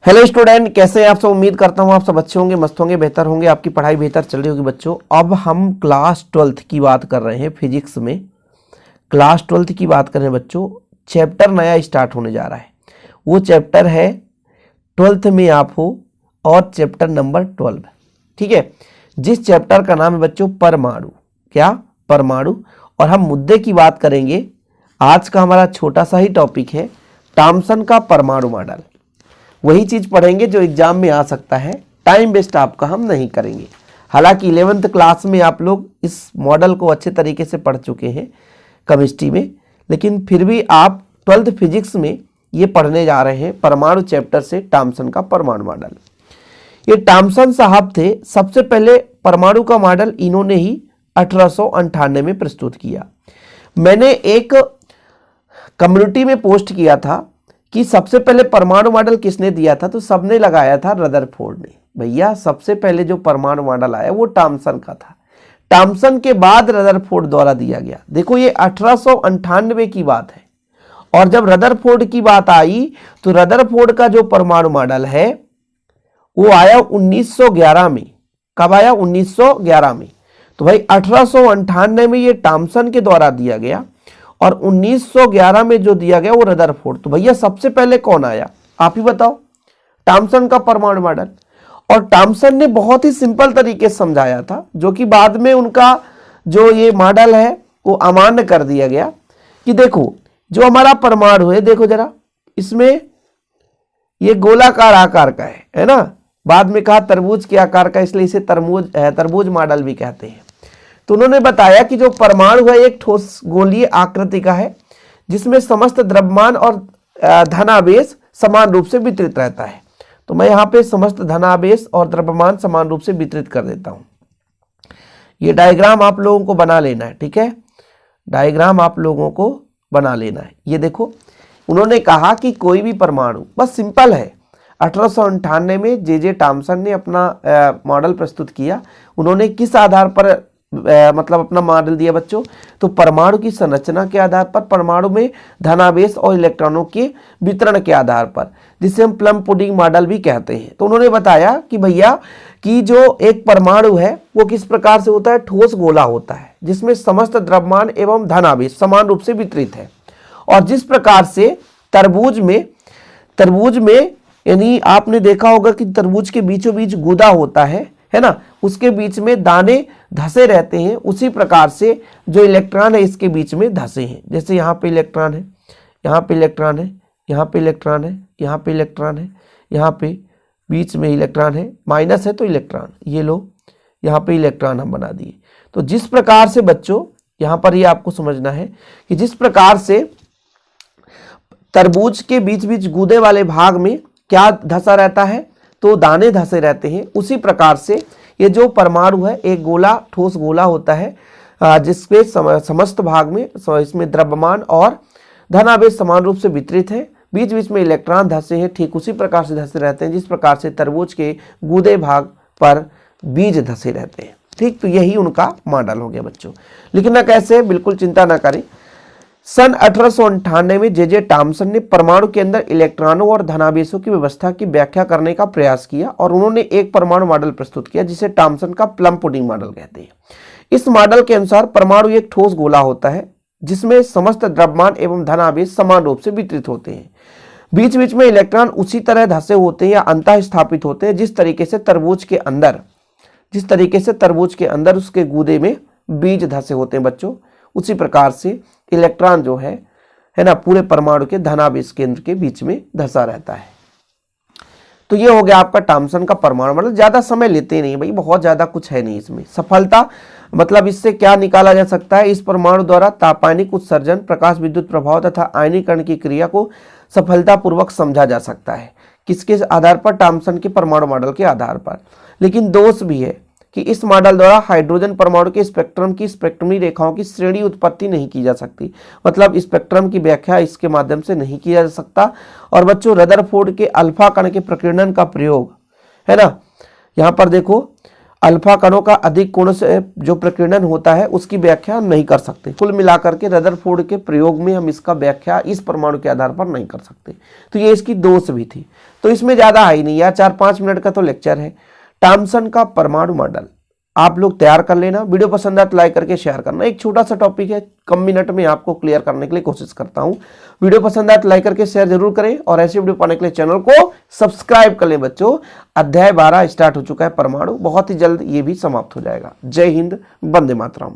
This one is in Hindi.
हेलो स्टूडेंट, कैसे हैं आप सब। उम्मीद करता हूं आप सब अच्छे होंगे, मस्त होंगे, बेहतर होंगे, आपकी पढ़ाई बेहतर चल रही होगी बच्चों। अब हम क्लास 12th की बात कर रहे हैं। फिजिक्स में क्लास 12th की बात कर रहे हैं बच्चों। चैप्टर नया स्टार्ट होने जा रहा है। वो चैप्टर है 12th में आप हो और चैप्टर नंबर 12। ठीक है, जिस चैप्टर का नाम है बच्चों परमाणु। क्या? परमाणु। और हम मुद्दे की बात करेंगे। आज का हमारा छोटा सा ही टॉपिक है थॉम्सन का परमाणु मॉडल। वही चीज पढ़ेंगे जो एग्जाम में आ सकता है। टाइम वेस्ट आपका हम नहीं करेंगे। हालांकि 11th क्लास में आप लोग इस मॉडल को अच्छे तरीके से पढ़ चुके हैं केमिस्ट्री में, लेकिन फिर भी आप 12th फिजिक्स में ये पढ़ने जा रहे हैं परमाणु चैप्टर से थॉम्सन का परमाणु मॉडल। ये थॉम्सन साहब थे, सबसे पहले परमाणु का मॉडल इन्होंने ही 1898 में प्रस्तुत किया। मैंने एक कम्युनिटी में पोस्ट किया था कि सबसे पहले परमाणु मॉडल किसने दिया था, तो सबने लगाया था रदरफोर्ड ने। भैया सबसे पहले जो परमाणु मॉडल आया वो थॉम्सन का था। थॉम्सन के बाद रदरफोर्ड द्वारा दिया गया। देखो ये 1898 की बात है, और जब रदरफोर्ड की बात आई तो रदरफोर्ड का जो परमाणु मॉडल है वो आया 1911 में। कब आया? 1911 में। तो भाई 1898 में ये थॉम्सन के द्वारा दिया गया और 1911 में जो दिया गया वो रदरफोर्ड। तो भैया सबसे पहले कौन आया, आप ही बताओ। थॉम्सन का परमाणु मॉडल। और थॉम्सन ने बहुत ही सिंपल तरीके से समझाया था, जो कि बाद में उनका जो ये मॉडल है वो अमान्य कर दिया गया। कि देखो जो हमारा परमाणु है, देखो जरा, इसमें ये गोलाकार आकार का है ना। बाद में कहा तरबूज के आकार का, इसलिए इसे तरबूज मॉडल भी कहते हैं। तो उन्होंने बताया कि जो परमाणु है एक ठोस गोलीय आकृति का है, जिसमें समस्त द्रव्यमान और धनावेश समान रूप से वितरित रहता है। तो मैं यहाँ पे समस्त धनावेश और द्रव्यमान समान रूप से वितरित कर देता हूँ। ये डायग्राम आप लोगों को बना लेना है, ठीक है। डायग्राम आप लोगों को बना लेना है। ये देखो, उन्होंने कहा कि कोई भी परमाणु, बस सिंपल है। 1898 में जे थॉम्सन ने अपना मॉडल प्रस्तुत किया। उन्होंने किस आधार पर मतलब अपना मॉडल दिया बच्चों, तो परमाणु की संरचना के आधार पर, परमाणु में धनावेश और इलेक्ट्रॉनों के वितरण के आधार पर, जिसे हम प्लम पुडिंग मॉडल भी कहते हैं। तो उन्होंने बताया कि भैया कि जो एक परमाणु है वो किस प्रकार से होता है, ठोस गोला होता है, जिसमें समस्त द्रव्यमान एवं धनावेश समान रूप से वितरित है। और जिस प्रकार से तरबूज में यानी आपने देखा होगा कि तरबूज के बीचों बीच गूदा होता है ना, उसके बीच में दाने धसे रहते हैं, उसी प्रकार से जो इलेक्ट्रॉन है इसके बीच में धसे हैं। जैसे यहाँ पे इलेक्ट्रॉन है, यहाँ पे इलेक्ट्रॉन है, यहाँ पे इलेक्ट्रॉन है, यहाँ पे इलेक्ट्रॉन है, यहाँ पे बीच में इलेक्ट्रॉन है, माइनस है तो इलेक्ट्रॉन, ये लो यहाँ पे इलेक्ट्रॉन हम बना दिए। तो जिस प्रकार से बच्चों यहाँ पर ये आपको समझना है कि जिस प्रकार से तरबूज के बीच बीच गूदे वाले भाग में क्या धसा रहता है, तो दाने धसे रहते हैं, उसी प्रकार से ये जो परमाणु है एक गोला, ठोस गोला होता है, जिसके समस्त भाग में इसमें द्रव्यमान और धनावेश समान रूप से वितरित है, बीच बीच में इलेक्ट्रॉन धसे हैं, ठीक उसी प्रकार से धसे रहते हैं जिस प्रकार से तरबूज के गूदे भाग पर बीज धसे रहते हैं। ठीक, तो यही उनका मॉडल हो गया बच्चों। लिखना कैसे, बिल्कुल चिंता ना करें। सन 1898 में जे थॉम्सन ने परमाणु के अंदर इलेक्ट्रॉनों और धनावेशों की व्यवस्था की व्याख्या करने का प्रयास किया और उन्होंने एक परमाणु मॉडल प्रस्तुत किया, जिसे थॉम्सन का प्लम पुडिंग मॉडल कहते हैं। इस मॉडल के अनुसार परमाणु एक ठोस गोला होता है, जिसमें समस्त द्रव्यमान एवं धनावेश समान रूप से वितरित होते हैं। बीच बीच में इलेक्ट्रॉन उसी तरह धसे होते हैं या अंतः स्थापित होते हैं जिस तरीके से तरबूज के अंदर उसके गूदे में बीज धसे होते हैं बच्चों, उसी प्रकार से इलेक्ट्रॉन जो है ना, पूरे परमाणु के धनावेश केंद्र के बीच में धसा रहता है। तो ये हो गया आपका थॉम्सन का परमाणु मॉडल। ज्यादा समय लेते नहीं भाई, बहुत ज्यादा कुछ है नहीं इसमें। सफलता मतलब इससे क्या निकाला जा सकता है, इस परमाणु द्वारा तापायनिक उत्सर्जन, प्रकाश विद्युत प्रभाव तथा आयनीकरण की क्रिया को सफलतापूर्वक समझा जा सकता है। किसके आधार पर? थॉम्सन के परमाणु मॉडल के आधार पर। लेकिन दोष भी है कि इस मॉडल द्वारा हाइड्रोजन परमाणु के स्पेक्ट्रम की स्पेक्ट्रमी रेखाओं की श्रेणी उत्पत्ति नहीं की जा सकती, मतलब स्पेक्ट्रम की व्याख्या इसके माध्यम से नहीं किया जा सकता। और बच्चों रदरफोर्ड के अल्फा कण के प्रकीर्णन का प्रयोग है ना, यहाँ पर देखो अल्फा कणों का अधिक कोण से जो प्रकीर्णन होता है उसकी व्याख्या नहीं कर सकते। कुल मिलाकर के रदरफोर्ड के प्रयोग में हम इसका व्याख्या इस परमाणु के आधार पर नहीं कर सकते। तो ये इसकी दोष भी थी। तो इसमें ज़्यादा है ही नहीं यार, 4-5 मिनट का तो लेक्चर है। थॉमसन का परमाणु मॉडल आप लोग तैयार कर लेना। वीडियो पसंद आए तो लाइक करके शेयर करना। एक छोटा सा टॉपिक है, कम मिनट में आपको क्लियर करने के लिए कोशिश करता हूं। वीडियो पसंद आए तो लाइक करके शेयर जरूर करें और ऐसे वीडियो पाने के लिए चैनल को सब्सक्राइब कर लें बच्चों। अध्याय 12 स्टार्ट हो चुका है परमाणु, बहुत ही जल्द ये भी समाप्त हो जाएगा। जय हिंद, वंदे मातरम।